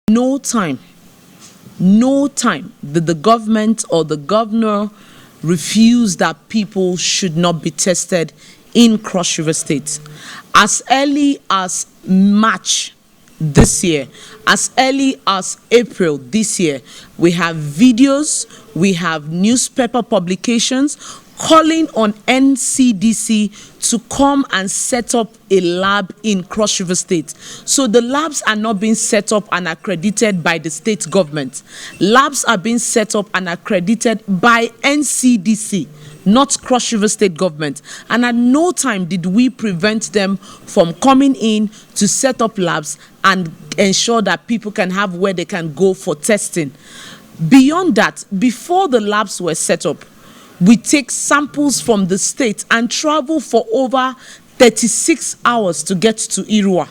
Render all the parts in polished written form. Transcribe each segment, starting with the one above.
no time did the government or the governor refuse that people should not be tested in Cross River State. As early as March this year, as early as April this year, we have videos, we have newspaper publications calling on NCDC to come and set up a lab in Cross River State. So the labs are not being set up and accredited by the state government. Labs are being set up and accredited by NCDC, not Cross River State government. And at no time did we prevent them from coming in to set up labs and ensure that people can have where they can go for testing. Beyond that, before the labs were set up, we take samples from the state and travel for over 36 hours to get to Irua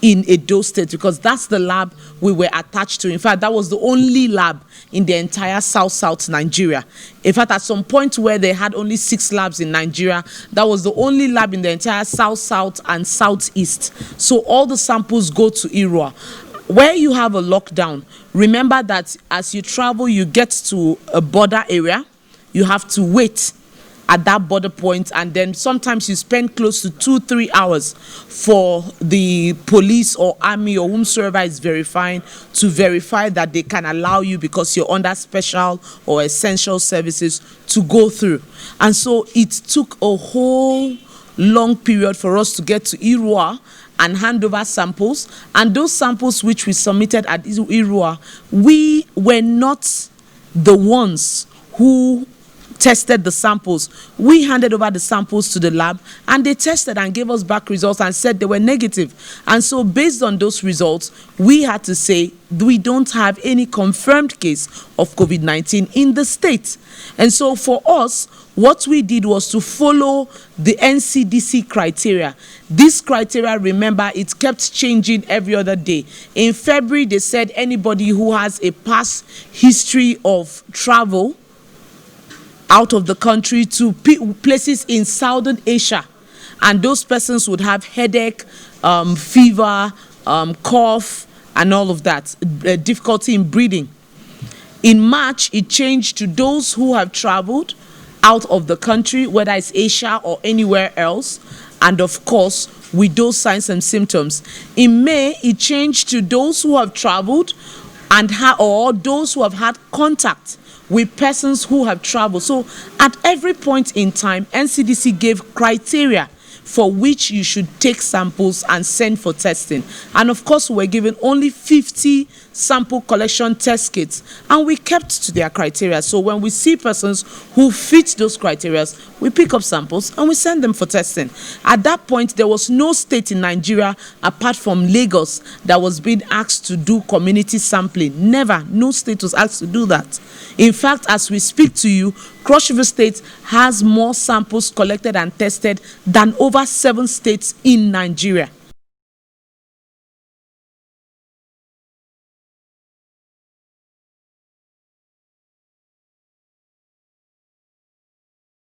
in Edo State, because that's the lab we were attached to. In fact, that was the only lab in the entire South Nigeria. In fact, at some point where they had only 6 labs in Nigeria, that was the only lab in the entire South and Southeast. So all the samples go to Irua. Where you have a lockdown, remember that as you travel, you get to a border area. You have to wait at that border point, and then sometimes you spend close to 2-3 hours for the police or army or whomsoever is verifying to verify that they can allow you, because you're under special or essential services, to go through. And so it took a whole long period for us to get to Irua and hand over samples. And those samples which we submitted at Irua, we were not the ones who tested the samples. We handed over the samples to the lab, and they tested and gave us back results and said they were negative. And so based on those results, we had to say we don't have any confirmed case of COVID-19 in the state. And so for us, what we did was to follow the NCDC criteria. This criteria, remember, it kept changing every other day. In February, they said anybody who has a past history of travel out of the country to places in Southern Asia, and those persons would have headache, fever, cough, and all of that, difficulty in breathing. In March, it changed to those who have traveled out of the country, whether it's Asia or anywhere else, and of course, with those signs and symptoms. In May, it changed to those who have traveled and or those who have had contact with persons who have traveled. So at every point in time, NCDC gave criteria for which you should take samples and send for testing. And of course, we were given only 50 sample collection test kits, and we kept to their criteria. So when we see persons who fit those criteria, we pick up samples and we send them for testing. At that point, there was no state in Nigeria apart from Lagos that was being asked to do community sampling. Never. No state was asked to do that. In fact, as we speak to you, Cross River State has more samples collected and tested than over 7 states in Nigeria.